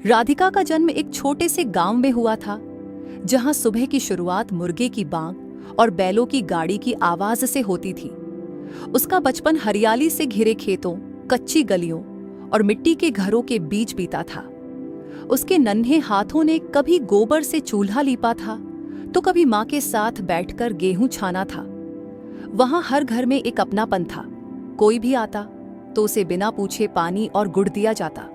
राधिका का जन्म एक छोटे से गांव में हुआ था, जहां सुबह की शुरुआत मुर्गे की बांग और बैलों की गाड़ी की आवाज से होती थी। उसका बचपन हरियाली से घिरे खेतों, कच्ची गलियों और मिट्टी के घरों के बीच बीता था। उसके नन्हे हाथों ने कभी गोबर से चूल्हा लीपा था, तो कभी माँ के साथ बैठकर गेहूं छाना था। वहां हर घर में एक अपनापन था। कोई भी आता तो उसे बिना पूछे पानी और गुड़ दिया जाता।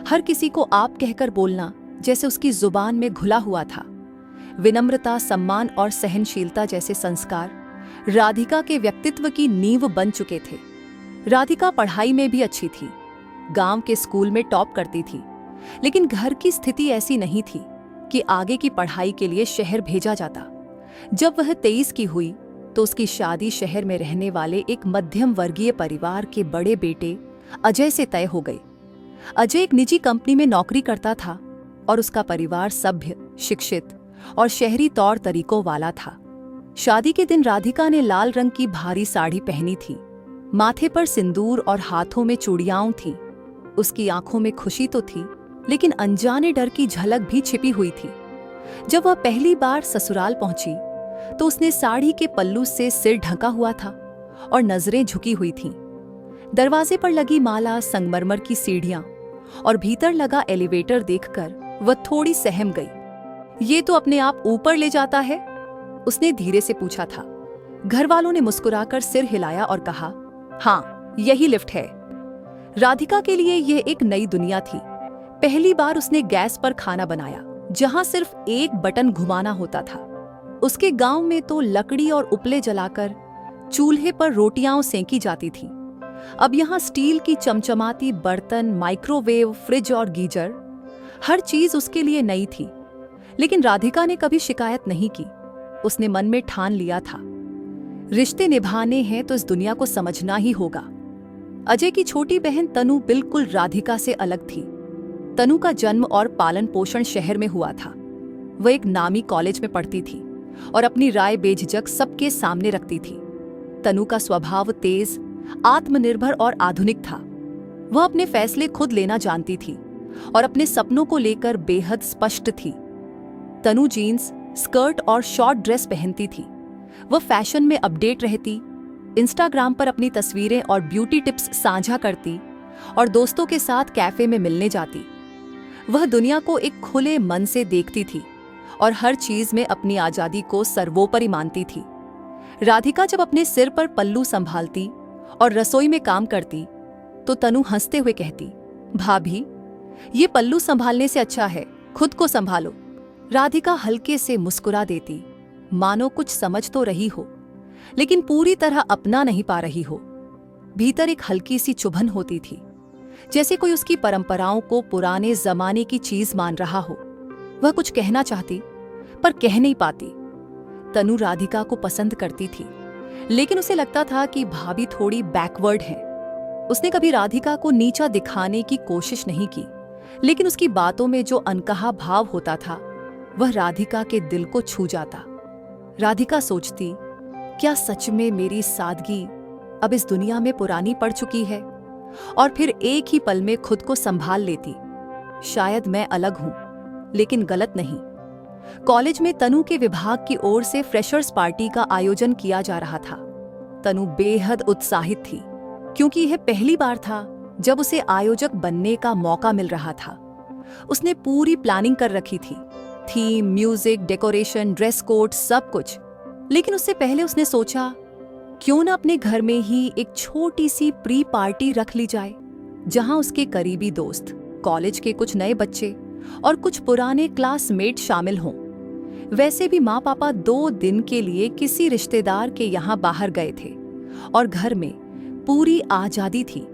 हर किसी को आप कहकर बोलना जैसे उसकी जुबान में घुला हुआ था। विनम्रता, सम्मान और सहनशीलता जैसे संस्कार राधिका के व्यक्तित्व की नींव बन चुके थे। राधिका पढ़ाई में भी अच्छी थी, गांव के स्कूल में टॉप करती थी, लेकिन घर की स्थिति ऐसी नहीं थी कि आगे की पढ़ाई के लिए शहर भेजा जाता। जब वह 23 की हुई तो उसकी शादी शहर में रहने वाले एक मध्यम वर्गीय परिवार के बड़े बेटे अजय से तय हो गई। अजय एक निजी कंपनी में नौकरी करता था और उसका परिवार सभ्य, शिक्षित और शहरी तौर तरीकों वाला था। शादी के दिन राधिका ने लाल रंग की भारी साड़ी पहनी थी, माथे पर सिंदूर और हाथों में चूड़ियां थीं। उसकी आंखों में खुशी तो थी, लेकिन अनजाने डर की झलक भी छिपी हुई थी। जब वह पहली बार ससुराल पहुंची तो उसने साड़ी के पल्लू से सिर ढका हुआ था और नजरें झुकी हुई थीं। दरवाजे पर लगी माला, संगमरमर की सीढ़ियां और भीतर लगा एलिवेटर देखकर वह थोड़ी सहम गई। ये तो अपने आप ऊपर ले जाता है? उसने धीरे से पूछा था। घर वालों ने मुस्कुराकर सिर हिलाया और कहा, हाँ, यही लिफ्ट है। राधिका के लिए यह एक नई दुनिया थी। पहली बार उसने गैस पर खाना बनाया, जहां सिर्फ एक बटन घुमाना होता था। उसके गांव में तो लकड़ी और उपले जलाकर चूल्हे पर रोटियां सेंकी जाती थीं। अब यहां स्टील की चमचमाती बर्तन, माइक्रोवेव, फ्रिज और गीजर, हर चीज उसके लिए नई थी। लेकिन राधिका ने कभी शिकायत नहीं की। उसने मन में ठान लिया था, रिश्ते निभाने हैं तो इस दुनिया को समझना ही होगा। अजय की छोटी बहन तनु बिल्कुल राधिका से अलग थी। तनु का जन्म और पालन पोषण शहर में हुआ था। वह एक नामी कॉलेज में पढ़ती थी और अपनी राय बेझिझक सबके सामने रखती थी। तनु का स्वभाव तेज, आत्मनिर्भर और आधुनिक था। वह अपने फैसले खुद लेना जानती थी और अपने सपनों को लेकर बेहद स्पष्ट थी। तनु जीन्स, स्कर्ट और शॉर्ट ड्रेस पहनती थी। वह फैशन में अपडेट रहती, इंस्टाग्राम पर अपनी तस्वीरें और ब्यूटी टिप्स साझा करती और दोस्तों के साथ कैफे में मिलने जाती। वह दुनिया को एक खुले मन से देखती थी और हर चीज में अपनी आजादी को सर्वोपरि मानती थी। राधिका जब अपने सिर पर पल्लू संभालती और रसोई में काम करती तो तनु हंसते हुए कहती, भाभी, ये पल्लू संभालने से अच्छा है खुद को संभालो। राधिका हल्के से मुस्कुरा देती, मानो कुछ समझ तो रही हो, लेकिन पूरी तरह अपना नहीं पा रही हो। भीतर एक हल्की सी चुभन होती थी, जैसे कोई उसकी परंपराओं को पुराने जमाने की चीज मान रहा हो। वह कुछ कहना चाहती पर कह नहीं पाती। तनु राधिका को पसंद करती थी, लेकिन उसे लगता था कि भाभी थोड़ी बैकवर्ड है। उसने कभी राधिका को नीचा दिखाने की कोशिश नहीं की, लेकिन उसकी बातों में जो अनकहा भाव होता था वह राधिका के दिल को छू जाता। राधिका सोचती, क्या सच में मेरी सादगी अब इस दुनिया में पुरानी पड़ चुकी है? और फिर एक ही पल में खुद को संभाल लेती। शायद मैं अलग हूं, लेकिन गलत नहीं। कॉलेज में तनु के विभाग की ओर से फ्रेशर्स पार्टी का आयोजन किया जा रहा था। तनु बेहद उत्साहित थी, क्योंकि यह पहली बार था जब उसे आयोजक बनने का मौका मिल रहा था। उसने पूरी प्लानिंग कर रखी थी, theme, music, decoration, dress code, सब कुछ। लेकिन उससे पहले उसने सोचा, क्यों न अपने घर में ही एक छोटी सी प्री पार्टी रख ली जाए, जहां उसके करीबी दोस्त, कॉलेज के कुछ नए बच्चे और कुछ पुराने क्लासमेट शामिल हों। वैसे भी माँ पापा 2 दिन के लिए किसी रिश्तेदार के यहाँ बाहर गए थे और घर में पूरी आजादी थी।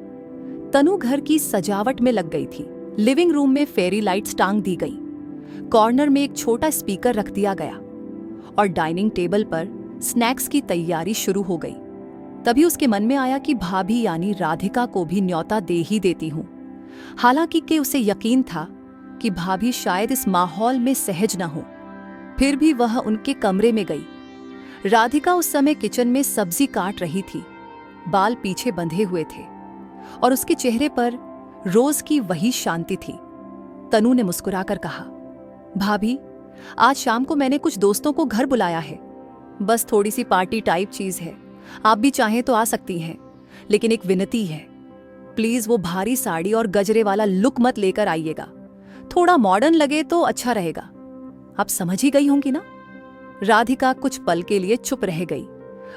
तनु घर की सजावट में लग गई थी। लिविंग रूम में फेरी लाइट्स टांग दी गई, कॉर्नर में एक छोटा स्पीकर रख दिया गया और डाइनिंग टेबल पर स्नैक्स की तैयारी शुरू हो गई। तभी उसके मन में आया कि भाभी यानी राधिका को भी न्योता दे ही देती हूँ। हालांकि कि उसे यकीन था कि भाभी शायद इस माहौल में सहज न हो। फिर भी वह उनके कमरे में गई। राधिका उस समय किचन में सब्जी काट रही थी। बाल पीछे बंधे हुए थे और उसके चेहरे पर रोज की वही शांति थी। तनु ने मुस्कुराकर कहा, भाभी, आज शाम को मैंने कुछ दोस्तों को घर बुलाया है। बस थोड़ी सी पार्टी टाइप चीज है। आप भी चाहें तो आ सकती हैं, लेकिन एक विनती है, प्लीज वो भारी साड़ी और गजरे वाला लुक मत लेकर आइएगा। थोड़ा मॉडर्न लगे तो अच्छा रहेगा। आप समझ ही गई होंगी ना। राधिका कुछ पल के लिए चुप रह गई।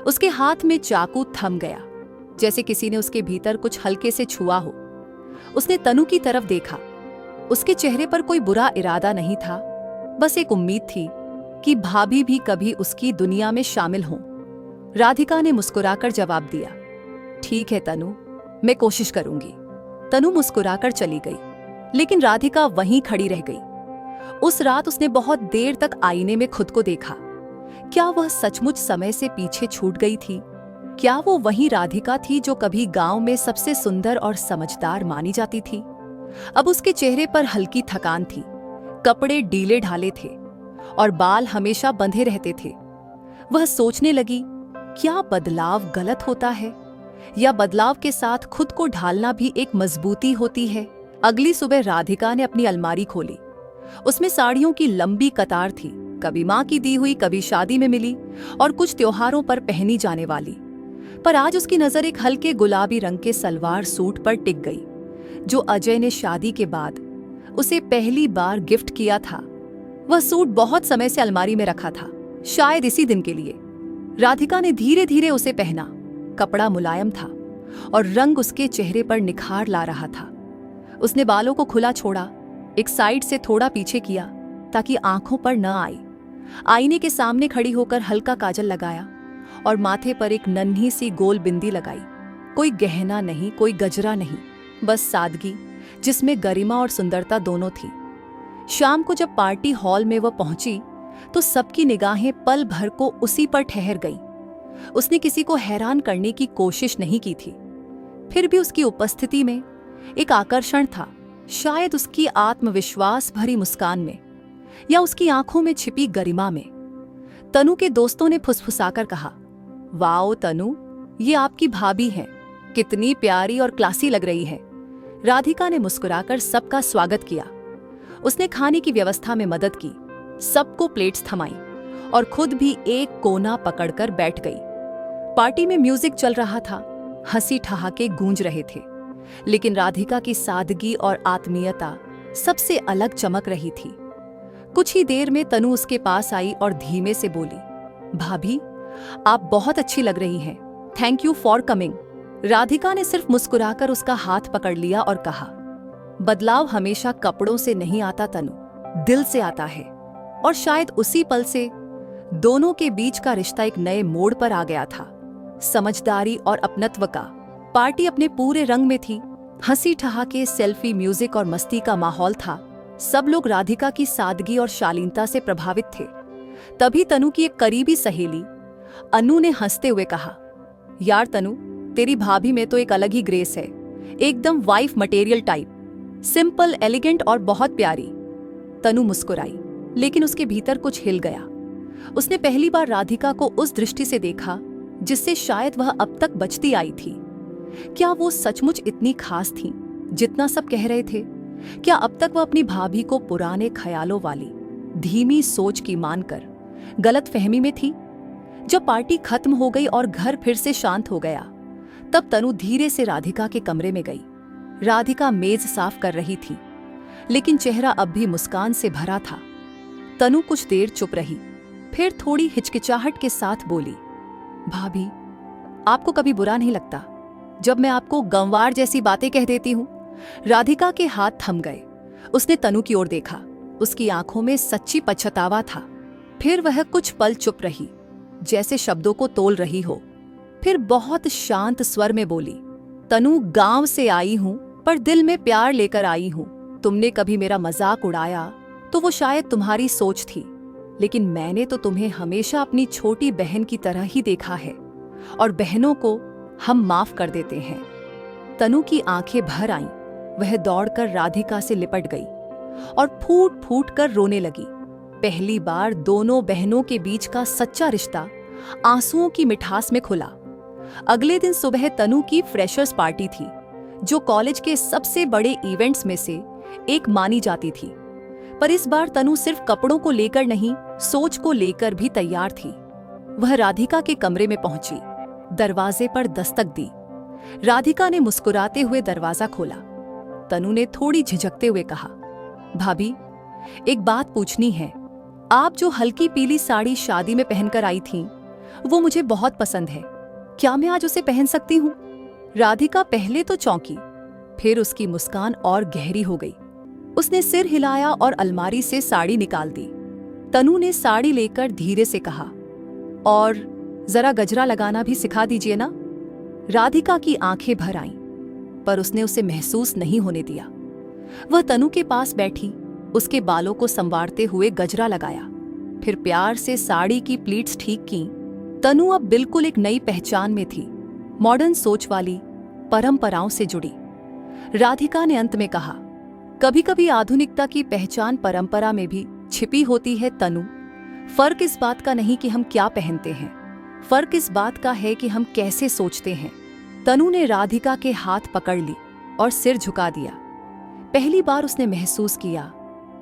उसके हाथ में चाकू थम गया, जैसे किसी ने उसके भीतर कुछ हल्के से छुआ हो। उसने तनु की तरफ देखा। उसके चेहरे पर कोई बुरा इरादा नहीं था, बस एक उम्मीद थी कि भाभी भी कभी उसकी दुनिया में शामिल हों। राधिका ने मुस्कुराकर जवाब दिया, ठीक है तनु, मैं कोशिश करूंगी। तनु मुस्कुराकर चली गई, लेकिन राधिका वहीं खड़ी रह गई। उस रात उसने बहुत देर तक आईने में खुद को देखा। क्या वह सचमुच समय से पीछे छूट गई थी? क्या वो वही राधिका थी जो कभी गांव में सबसे सुंदर और समझदार मानी जाती थी? अब उसके चेहरे पर हल्की थकान थी, कपड़े ढीले ढाले थे और बाल हमेशा बंधे रहते थे। वह सोचने लगी, क्या बदलाव गलत होता है, या बदलाव के साथ खुद को ढालना भी एक मजबूती होती है? अगली सुबह राधिका ने अपनी अलमारी खोली। उसमें साड़ियों की लंबी कतार थी, कभी माँ की दी हुई, कभी शादी में मिली और कुछ त्योहारों पर पहनी जाने वाली। पर आज उसकी नजर एक हल्के गुलाबी रंग के सलवार सूट पर टिक गई, जो अजय ने शादी के बाद उसे पहली बार गिफ्ट किया था। वह सूट बहुत समय से अलमारी में रखा था, शायद इसी दिन के लिए। राधिका ने धीरे धीरे उसे पहना। कपड़ा मुलायम था और रंग उसके चेहरे पर निखार ला रहा था। उसने बालों को खुला छोड़ा, एक साइड से थोड़ा पीछे किया ताकि आंखों पर न आए। आईने के सामने खड़ी होकर हल्का काजल लगाया और माथे पर एक नन्ही सी गोल बिंदी लगाई। कोई गहना नहीं, कोई गजरा नहीं, बस सादगी जिसमें गरिमा और सुंदरता दोनों थी। शाम को जब पार्टी हॉल में वह पहुंची तो सबकी निगाहें पल भर को उसी पर ठहर गई। उसने किसी को हैरान करने की कोशिश नहीं की थी, फिर भी उसकी उपस्थिति में एक आकर्षण था, शायद उसकी आत्मविश्वास भरी मुस्कान में या उसकी आंखों में छिपी गरिमा में। तनु के दोस्तों ने फुसफुसाकर कहा, वाओ तनु, ये आपकी भाभी हैं, कितनी प्यारी और क्लासी लग रही है। राधिका ने मुस्कुराकर सबका स्वागत किया। उसने खाने की व्यवस्था में मदद की, सबको प्लेट्स थमाई और खुद भी एक कोना पकड़कर बैठ गई। पार्टी में म्यूजिक चल रहा था, हंसी ठहाके गूंज रहे थे, लेकिन राधिका की सादगी और आत्मीयता सबसे अलग चमक रही थी। कुछ ही देर में तनु उसके पास आई और धीमे से बोली, भाभी, आप बहुत अच्छी लग रही हैं, thank you for coming. Radhika ने सिर्फ मुस्कुराकर उसका हाथ पकड़ लिया और कहा, बदलाव हमेशा कपड़ों से नहीं आता तनु, दिल से आता है। और शायद उसी पल से दोनों के बीच का रिश्ता एक नए मोड़ पर आ गया था, समझदारी और अपनत्व का। पार्टी अपने पूरे रंग में थी, हंसी ठहाके, सेल्फी, म्यूजिक और मस्ती का माहौल था। सब लोग राधिका की सादगी और शालीनता से प्रभावित थे। तभी तनु की एक करीबी सहेली अनु ने हंसते हुए कहा, यार तनु, तेरी भाभी में तो एक अलग ही ग्रेस है, एकदम wife material type, simple, elegant और बहुत प्यारी। तनु मुस्कुराई, लेकिन उसके भीतर कुछ हिल गया। उसने पहली बार राधिका को उस दृष्टि से देखा जिससे शायद वह अब तक बचती आई थी। क्या वो सचमुच इतनी खास थी जितना सब कह रहे थे? क्या अब तक वह अपनी भाभी को पुराने ख्यालों वाली धीमी सोच की मानकर गलत फहमी में थी? जब पार्टी खत्म हो गई और घर फिर से शांत हो गया, तब तनु धीरे से राधिका के कमरे में गई। राधिका मेज साफ कर रही थी, लेकिन चेहरा अब भी मुस्कान से भरा था। तनु कुछ देर चुप रही, फिर थोड़ी हिचकिचाहट के साथ बोली, भाभी, आपको कभी बुरा नहीं लगता जब मैं आपको गंवार जैसी बातें कह देती हूं? राधिका के हाथ थम गए। उसने तनु की ओर देखा, उसकी आंखों में सच्ची पछतावा था। फिर वह कुछ पल चुप रही, जैसे शब्दों को तोल रही हो। फिर बहुत शांत स्वर में बोली, तनु, गांव से आई हूं, पर दिल में प्यार लेकर आई हूं। तुमने कभी मेरा मजाक उड़ाया तो वो शायद तुम्हारी सोच थी, लेकिन मैंने तो तुम्हें हमेशा अपनी छोटी बहन की तरह ही देखा है, और बहनों को हम माफ कर देते हैं। तनु की आंखें भर आईं। वह दौड़कर राधिका से लिपट गई और फूट फूट कर रोने लगी। पहली बार दोनों बहनों के बीच का सच्चा रिश्ता आंसुओं की मिठास में खुला। अगले दिन सुबह तनु की फ्रेशर्स पार्टी थी, जो कॉलेज के सबसे बड़े इवेंट्स में से एक मानी जाती थी। पर इस बार तनु सिर्फ कपड़ों को लेकर नहीं, सोच को लेकर भी तैयार थी। वह राधिका के कमरे में पहुंची, दरवाजे पर दस्तक दी। राधिका ने मुस्कुराते हुए दरवाजा खोला। तनु ने थोड़ी झिझकते हुए कहा, भाभी, एक बात पूछनी है। आप जो हल्की पीली साड़ी शादी में पहनकर आई थीं, वो मुझे बहुत पसंद है। क्या मैं आज उसे पहन सकती हूँ? राधिका पहले तो चौंकी, फिर उसकी मुस्कान और गहरी हो गई। उसने सिर हिलाया और अलमारी से साड़ी निकाल दी। तनु ने साड़ी लेकर धीरे से कहा, और जरा गजरा लगाना भी सिखा दीजिए ना। राधिका की आंखें भर आईं, पर उसने उसे महसूस नहीं होने दिया। वह तनु के पास बैठी, उसके बालों को संवारते हुए गजरा लगाया, फिर प्यार से साड़ी की प्लीट्स ठीक की। तनु अब बिल्कुल एक नई पहचान में थी, मॉडर्न सोच वाली, परंपराओं से जुड़ी। राधिका ने अंत में कहा, कभी कभी आधुनिकता की पहचान परंपरा में भी छिपी होती है तनु। फर्क इस बात का नहीं कि हम क्या पहनते हैं, फर्क इस बात का है कि हम कैसे सोचते हैं। तनु ने राधिका के हाथ पकड़ ली और सिर झुका दिया। पहली बार उसने महसूस किया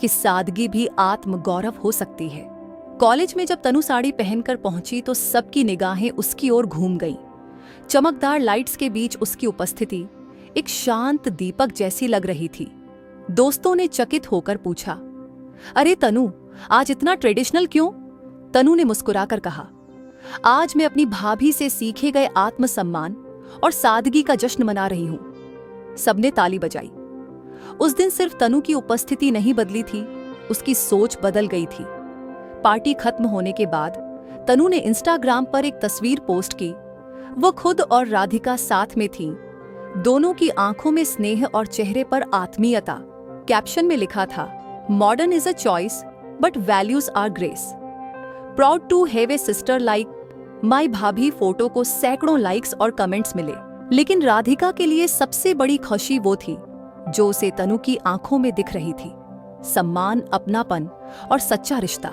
कि सादगी भी आत्मगौरव हो सकती है। कॉलेज में जब तनु साड़ी पहनकर पहुंची तो सबकी निगाहें उसकी ओर घूम गईं। चमकदार लाइट्स के बीच उसकी उपस्थिति एक शांत दीपक जैसी लग रही थी। दोस्तों ने चकित होकर पूछा, अरे तनु, आज इतना ट्रेडिशनल क्यों? तनु ने मुस्कुराकर कहा, आज मैं अपनी भाभी से सीखे गए आत्मसम्मान और सादगी का जश्न मना रही हूं। सबने ताली बजाई। उस दिन सिर्फ तनु की उपस्थिति नहीं बदली थी, उसकी सोच बदल गई थी। पार्टी खत्म होने के बाद तनु ने इंस्टाग्राम पर एक तस्वीर पोस्ट की। वो खुद और राधिका साथ में थीं, दोनों की आंखों में स्नेह और चेहरे पर आत्मीयता। कैप्शन में लिखा था, modern is a choice but values are grace. Proud to have a sister like my bhabhi. Photo को सैकड़ों लाइक्स और कमेंट्स मिले, लेकिन राधिका के लिए सबसे बड़ी खुशी वो थी जो उसे तनु की आंखों में दिख रही थी। सम्मान, अपनापन और सच्चा रिश्ता।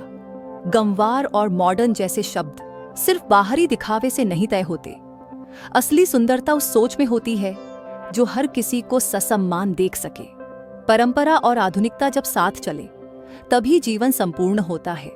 गंवार और मॉडर्न जैसे शब्द सिर्फ बाहरी दिखावे से नहीं तय होते। असली सुंदरता उस सोच में होती है जो हर किसी को ससम्मान देख सके। परंपरा और आधुनिकता जब साथ चले, तभी जीवन संपूर्ण होता है।